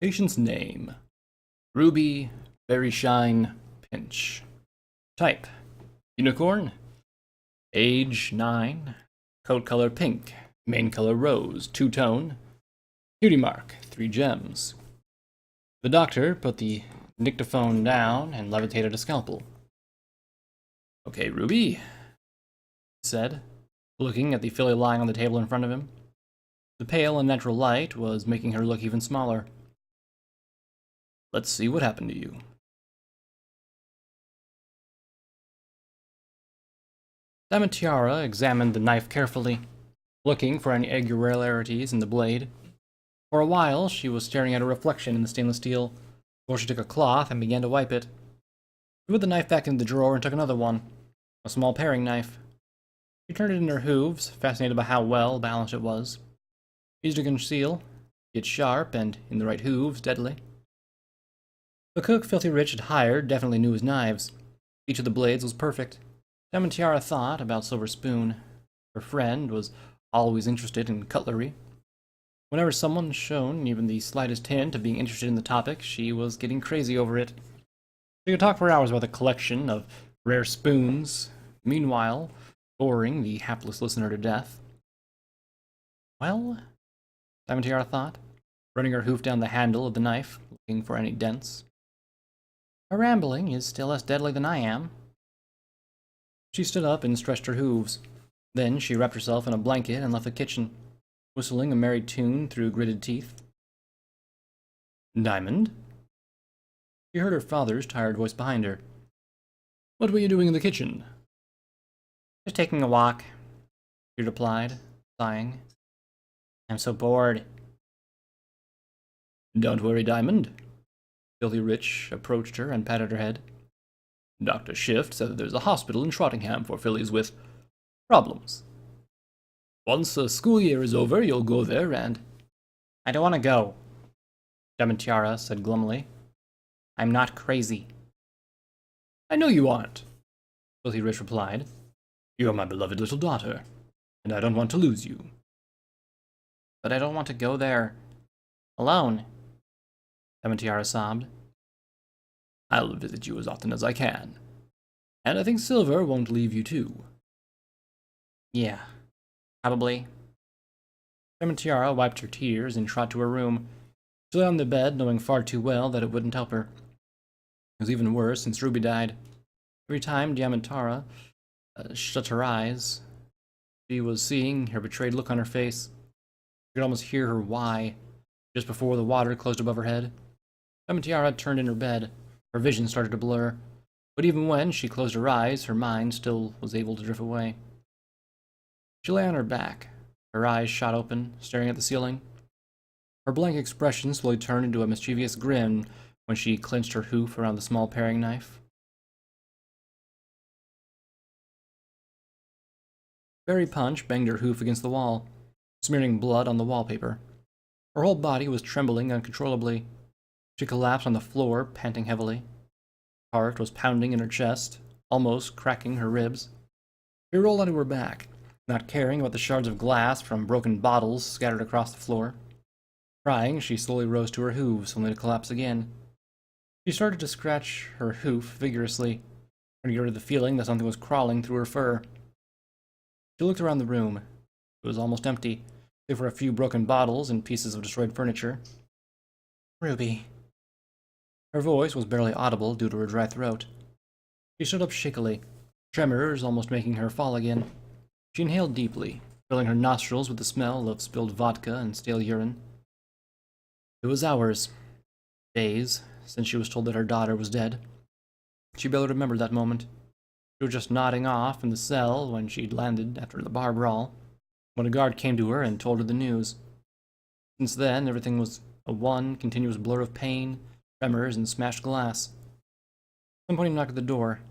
Patient's name: Ruby Berry Shine Pinch. Type: Unicorn. Age: 9. Coat color: pink. Main color: rose. Two-tone. Cutie mark: 3 gems. The doctor put the dictaphone down and levitated a scalpel. "Okay, Ruby," he said, looking at the filly lying on the table in front of him. The pale, unnatural light was making her look even smaller. "Let's see what happened to you." Diamond Tiara examined the knife carefully, looking for any irregularities in the blade. For a while, she was staring at her reflection in the stainless steel, before she took a cloth and began to wipe it. She put the knife back into the drawer and took another one, a small paring knife. She turned it in her hooves, fascinated by how well balanced it was. Easy to conceal, yet sharp, and, in the right hooves, deadly. The cook Filthy Rich had hired definitely knew his knives. Each of the blades was perfect. Diamond Tiara thought about Silver Spoon. Her friend was always interested in cutlery. Whenever someone shown even the slightest hint of being interested in the topic, she was getting crazy over it. She could talk for hours about the collection of rare spoons, meanwhile boring the hapless listener to death. Well, Diamond Tiara thought, running her hoof down the handle of the knife, looking for any dents. Her rambling is still less deadly than I am. She stood up and stretched her hooves. Then she wrapped herself in a blanket and left the kitchen, whistling a merry tune through gritted teeth. "Diamond?" She heard her father's tired voice behind her. "What were you doing in the kitchen?" "Just taking a walk," she replied, sighing. "I'm so bored." "Don't worry, Diamond." Filthy Rich approached her and patted her head. "Dr. Shift said that there's a hospital in Trottingham for fillies with problems. Once the school year is over, you'll go there and—" "I don't want to go," Diamond Tiara said glumly. "I'm not crazy." "I know you aren't," Filthy Rich replied. "You're my beloved little daughter, and I don't want to lose you." "But I don't want to go there alone," Diamond Tiara sobbed. "I'll visit you as often as I can. And I think Silver won't leave you too." "Yeah, probably." Diamond Tiara wiped her tears and trotted to her room. She lay on the bed, knowing far too well that it wouldn't help her. It was even worse since Ruby died. Every time Diamond Tiara shut her eyes, she was seeing her betrayed look on her face. You could almost hear her why, just before the water closed above her head. Diamond Tiara turned in her bed. Her vision started to blur, but even when she closed her eyes, her mind still was able to drift away. She lay on her back, her eyes shot open, staring at the ceiling. Her blank expression slowly turned into a mischievous grin when she clenched her hoof around the small paring knife. Berry Punch banged her hoof against the wall, smearing blood on the wallpaper. Her whole body was trembling uncontrollably. She collapsed on the floor, panting heavily. Her heart was pounding in her chest, almost cracking her ribs. She rolled onto her back, not caring about the shards of glass from broken bottles scattered across the floor. Crying, she slowly rose to her hooves, only to collapse again. She started to scratch her hoof vigorously, trying to get rid of the feeling that something was crawling through her fur. She looked around the room. It was almost empty, save for a few broken bottles and pieces of destroyed furniture. "Ruby." Her voice was barely audible due to her dry throat. She stood up shakily, tremors almost making her fall again. She inhaled deeply, filling her nostrils with the smell of spilled vodka and stale urine. It was hours, days, since she was told that her daughter was dead. She barely remembered that moment. She was just nodding off in the cell when she'd landed after the bar brawl, when a guard came to her and told her the news. Since then, everything was a one continuous blur of pain, tremors, and smashed glass. Somebody knocked at the door.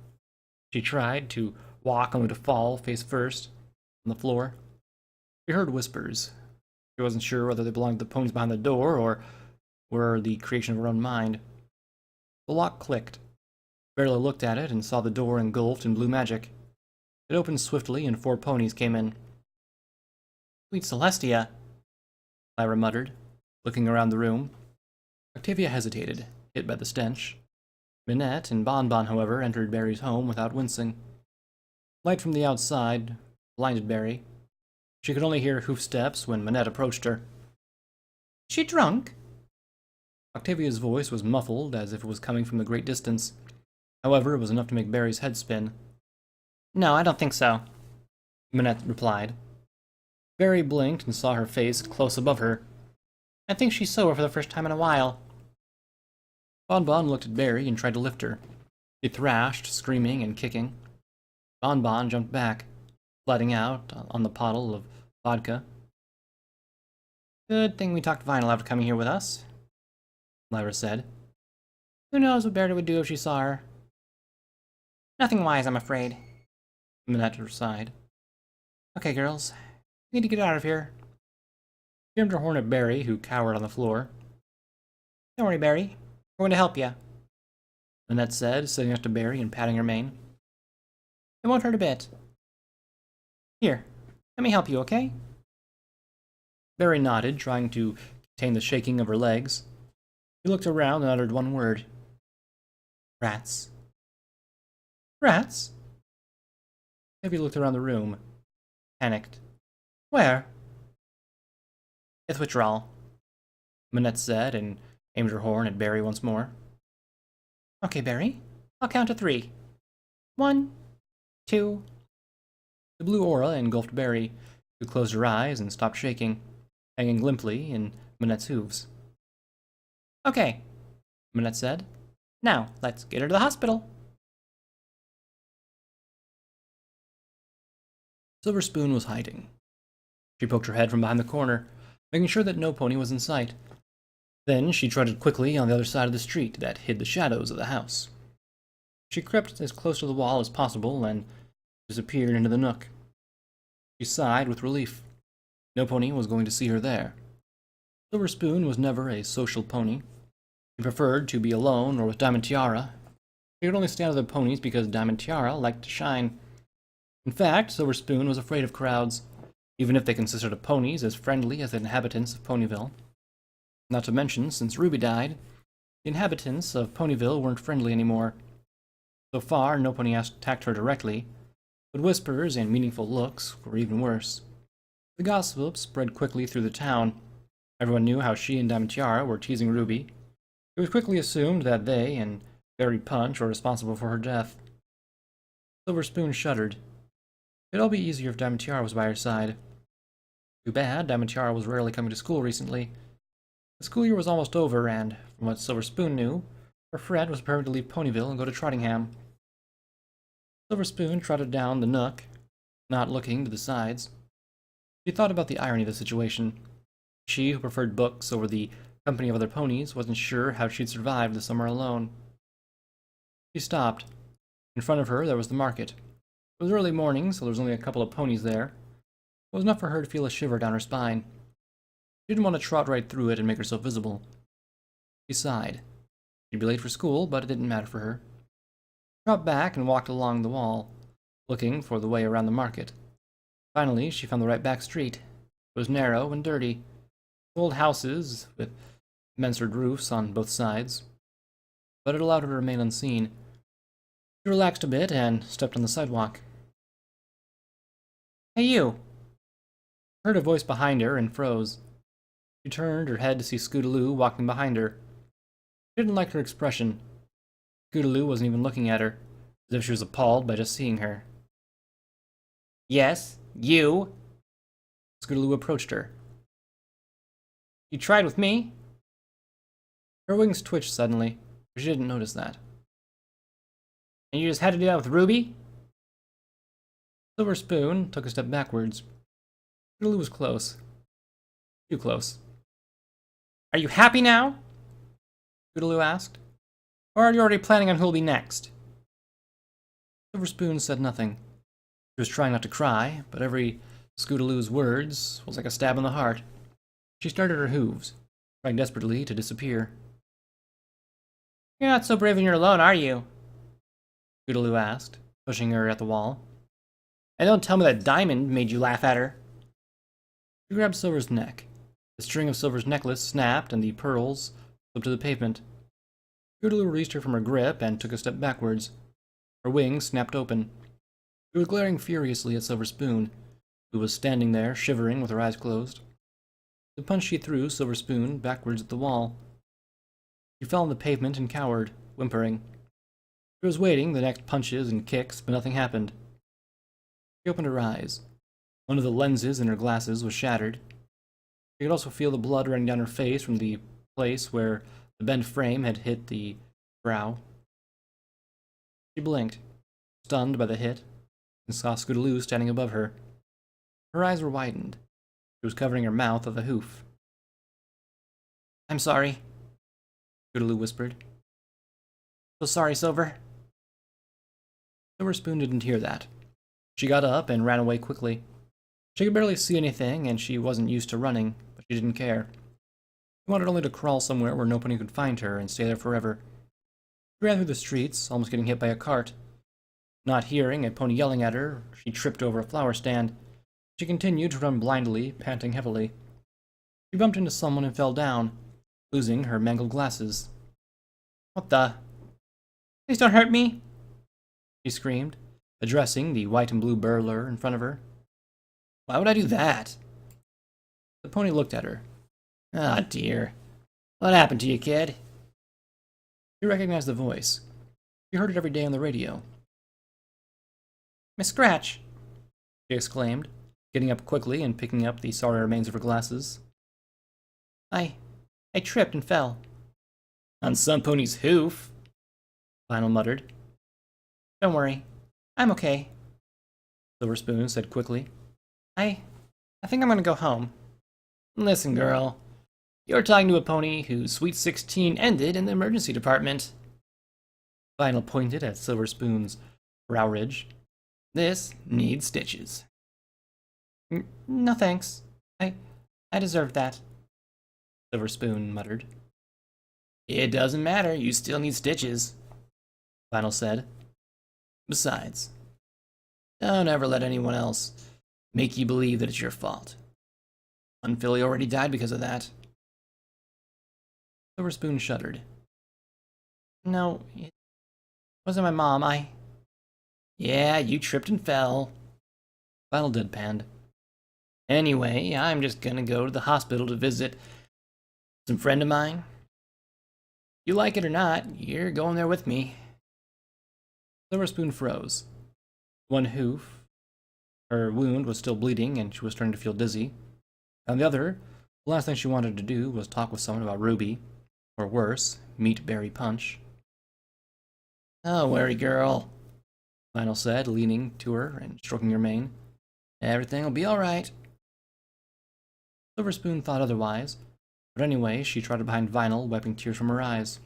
She tried to walk only to fall, face first, on the floor. She heard whispers. She wasn't sure whether they belonged to the ponies behind the door or were the creation of her own mind. The lock clicked. Barely looked at it and saw the door engulfed in blue magic. It opened swiftly and 4 ponies came in. "Sweet Celestia," Lyra muttered, looking around the room. Octavia hesitated, hit by the stench. Minette and Bonbon, however, entered Barry's home without wincing. Light from the outside blinded Barry. She could only hear hoof steps when Minette approached her. "She drunk?" Octavia's voice was muffled, as if it was coming from a great distance. However, it was enough to make Barry's head spin. "No, I don't think so," Minette replied. Barry blinked and saw her face close above her. "I think she's sober for the first time in a while." Bonbon looked at Barry and tried to lift her. She thrashed, screaming and kicking. Bonbon jumped back, sliding out on the bottle of vodka. "Good thing we talked Vinyl after coming here with us," Lyra said. "Who knows what Barry would do if she saw her?" "Nothing wise, I'm afraid," Minette sighed. "Okay, girls, we need to get out of here." She aimed her horn at Barry, who cowered on the floor. "Don't worry, Barry. We're going to help you," Minette said, sitting next to Barry and patting her mane. "It won't hurt a bit. Here, let me help you, okay?" Barry nodded, trying to contain the shaking of her legs. He looked around and uttered one word. "Rats." "Rats?" Evie looked around the room, panicked. "Where?" "It's withdrawal," Minette said, and aimed her horn at Barry once more. "Okay, Barry. I'll count to 3. 1, 2. The blue aura engulfed Barry, who closed her eyes and stopped shaking, hanging limply in Minette's hooves. "Okay," Minette said. "Now, let's get her to the hospital." Silver Spoon was hiding. She poked her head from behind the corner, making sure that no pony was in sight. Then she trotted quickly on the other side of the street that hid the shadows of the house. She crept as close to the wall as possible and disappeared into the nook. She sighed with relief. No pony was going to see her there. Silver Spoon was never a social pony. She preferred to be alone or with Diamond Tiara. She could only stand with the ponies because Diamond Tiara liked to shine. In fact, Silver Spoon was afraid of crowds, even if they consisted of ponies as friendly as the inhabitants of Ponyville. Not to mention, since Ruby died, the inhabitants of Ponyville weren't friendly anymore. So far, no pony attacked her directly, but whispers and meaningful looks were even worse. The gossip spread quickly through the town. Everyone knew how she and Diamond Tiara were teasing Ruby. It was quickly assumed that they and Berry Punch were responsible for her death. Silver Spoon shuddered. It'd all be easier if Diamond Tiara was by her side. Too bad, Diamond Tiara was rarely coming to school recently. The school year was almost over, and, from what Silver Spoon knew, her friend was preparing to leave Ponyville and go to Trottingham. Silver Spoon trotted down the nook, not looking to the sides. She thought about the irony of the situation. She, who preferred books over the company of other ponies, wasn't sure how she'd survive the summer alone. She stopped. In front of her, there was the market. It was early morning, so there was only a couple of ponies there. It was enough for her to feel a shiver down her spine. She didn't want to trot right through it and make herself visible. She sighed. She'd be late for school, but it didn't matter for her. She dropped back and walked along the wall, looking for the way around the market. Finally, she found the right back street. It was narrow and dirty. Old houses with mansard roofs on both sides, but it allowed her to remain unseen. She relaxed a bit and stepped on the sidewalk. "Hey, you!" Heard a voice behind her and froze. She turned her head to see Scootaloo walking behind her. She didn't like her expression. Scootaloo wasn't even looking at her, as if she was appalled by just seeing her. "Yes, you!" Scootaloo approached her. "You tried with me?" Her wings twitched suddenly, but she didn't notice that. "And you just had to do that with Ruby?" Silver Spoon took a step backwards. Scootaloo was close. Too close. "Are you happy now?" Scootaloo asked. "Or are you already planning on who'll be next?" Silver Spoon said nothing. She was trying not to cry, but every Scootaloo's words was like a stab in the heart. She started her hooves, trying desperately to disappear. "You're not so brave when you're alone, are you?" Scootaloo asked, pushing her at the wall. "And don't tell me that Diamond made you laugh at her." She grabbed Silver's neck. The string of Silver's necklace snapped, and the pearls slipped to the pavement. Scootaloo released her from her grip and took a step backwards. Her wings snapped open. She was glaring furiously at Silver Spoon, who was standing there, shivering with her eyes closed. The punch she threw Silver Spoon backwards at the wall. She fell on the pavement and cowered, whimpering. She was waiting the next punches and kicks, but nothing happened. She opened her eyes. One of the lenses in her glasses was shattered. She could also feel the blood running down her face from the place where the bent frame had hit the brow. She blinked, stunned by the hit, and saw Scootaloo standing above her. Her eyes were widened. She was covering her mouth with a hoof. "I'm sorry," Scootaloo whispered. "So sorry, Silver." Silver Spoon didn't hear that. She got up and ran away quickly. She could barely see anything, and she wasn't used to running, but she didn't care. She wanted only to crawl somewhere where nobody could find her and stay there forever. She ran through the streets, almost getting hit by a cart. Not hearing a pony yelling at her, she tripped over a flower stand. She continued to run blindly, panting heavily. She bumped into someone and fell down, losing her mangled glasses. "What the? Please don't hurt me!" she screamed, addressing the white and blue burglar in front of her. "Why would I do that?" The pony looked at her. "Ah, dear. What happened to you, kid?" She recognized the voice. She heard it every day on the radio. "Miss Scratch!" she exclaimed, getting up quickly and picking up the sorry remains of her glasses. I tripped and fell." "On some pony's hoof," Lionel muttered. "Don't worry. I'm okay," Silver Spoon said quickly. I think I'm gonna go home." "Listen, girl. You're talking to a pony whose Sweet 16 ended in the emergency department." Lionel pointed at Silver Spoon's brow ridge. "This needs stitches." No thanks. I deserve that," Silver Spoon muttered. "It doesn't matter. You still need stitches," Lionel said. "Besides, don't ever let anyone else make you believe that it's your fault. One filly already died because of that." Silver Spoon shuddered. "No, it wasn't my mom. Yeah, you tripped and fell." Lionel deadpanned. "Anyway, I'm just gonna go to the hospital to visit some friend of mine. You like it or not, you're going there with me." Silver Spoon froze. One hoof, her wound was still bleeding and she was starting to feel dizzy. On the other, the last thing she wanted to do was talk with someone about Ruby, or worse, meet Berry Punch. "Don't worry, girl," Lionel said, leaning to her and stroking her mane. "Everything will be all right." Silver Spoon thought otherwise, but anyway, she trotted behind Vinyl, wiping tears from her eyes.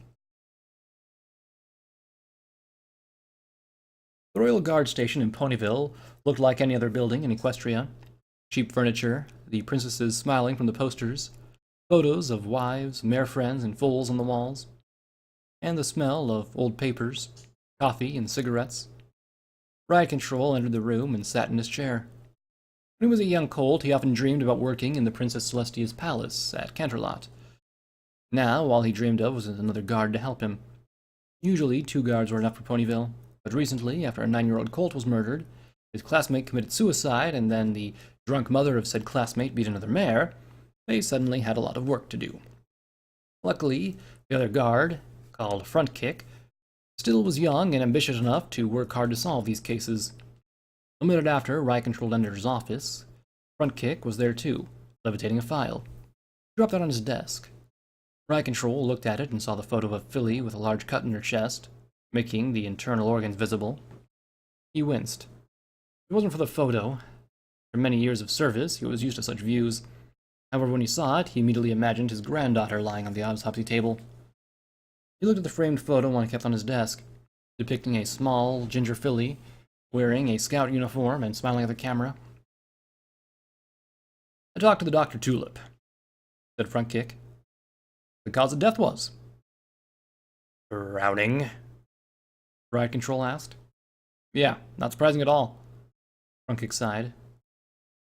The Royal Guard Station in Ponyville looked like any other building in Equestria. Cheap furniture, the princesses smiling from the posters, photos of wives, mare friends, and foals on the walls, and the smell of old papers, coffee, and cigarettes. Ride Control entered the room and sat in his chair. When he was a young colt, he often dreamed about working in the Princess Celestia's palace at Canterlot. Now, all he dreamed of was another guard to help him. Usually, 2 guards were enough for Ponyville, but recently, after a 9-year-old colt was murdered, his classmate committed suicide, and then the drunk mother of said classmate beat another mare, they suddenly had a lot of work to do. Luckily, the other guard, called Front Kick, still was young and ambitious enough to work hard to solve these cases. A minute after Ride Control entered his office, Front Kick was there too, levitating a file. He dropped it on his desk. Ride Control looked at it and saw the photo of a filly with a large cut in her chest, making the internal organs visible. He winced. It wasn't for the photo. For many years of service, he was used to such views. However, when he saw it, he immediately imagined his granddaughter lying on the autopsy table. He looked at the framed photo one kept on his desk, depicting a small, ginger filly wearing a scout uniform and smiling at the camera. "I talked to the Dr. Tulip," said Front Kick. "The cause of death was." "Drowning?" Ride Control asked. "Yeah, not surprising at all." Front Kick sighed.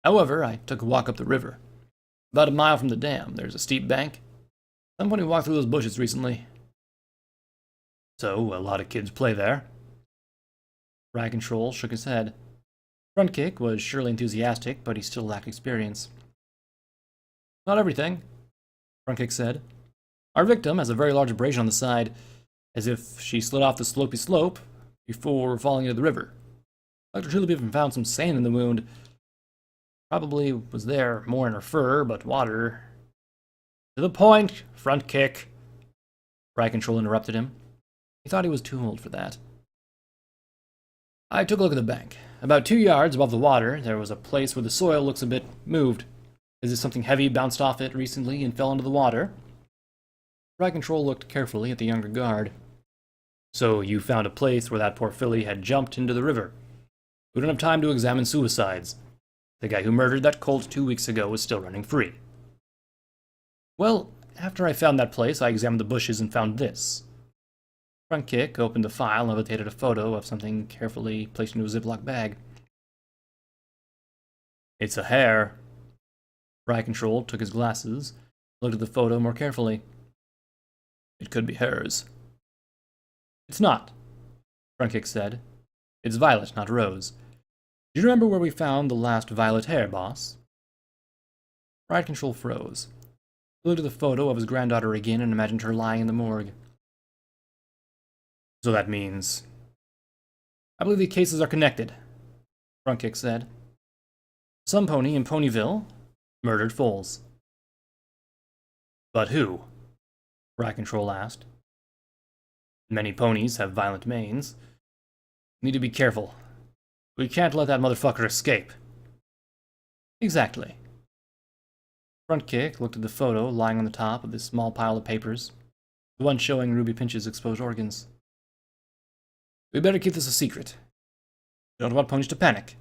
"However, I took a walk up the river. About a mile from the dam, there's a steep bank. Somebody walked through those bushes recently. So, a lot of kids play there. Rag Control shook his head. Front Kick was surely enthusiastic, but he still lacked experience. Not everything, Front Kick said. Our victim has a very large abrasion on the side, as if she slid off the slopey slope before falling into the river. Dr. Tulip even found some sand in the wound. Probably was there more in her fur, but water. To the point, Front Kick. Rag Control interrupted him. He thought he was too old for that. I took a look at the bank. About 2 yards above the water, there was a place where the soil looks a bit moved, as if something heavy bounced off it recently and fell into the water. Rag Control looked carefully at the younger guard. So you found a place where that poor filly had jumped into the river. We don't have time to examine suicides. The guy who murdered that colt 2 weeks ago was still running free. Well, after I found that place, I examined the bushes and found this. Front Kick opened the file and levitated a photo of something carefully placed into a Ziploc bag. It's a hare. Rag Control took his glasses, looked at the photo more carefully. It could be hers. It's not, Front Kick said. It's violet, not rose. Do you remember where we found the last violet hare, boss? Rag Control froze. He looked at the photo of his granddaughter again and imagined her lying in the morgue. So that means... I believe the cases are connected, Front Kick said. Some pony in Ponyville murdered foals. But who? Rag Control asked. Many ponies have violent manes. Need to be careful. We can't let that motherfucker escape. Exactly. Front Kick looked at the photo lying on the top of this small pile of papers, the one showing Ruby Pinch's exposed organs. We better keep this a secret. Don't want ponies to panic.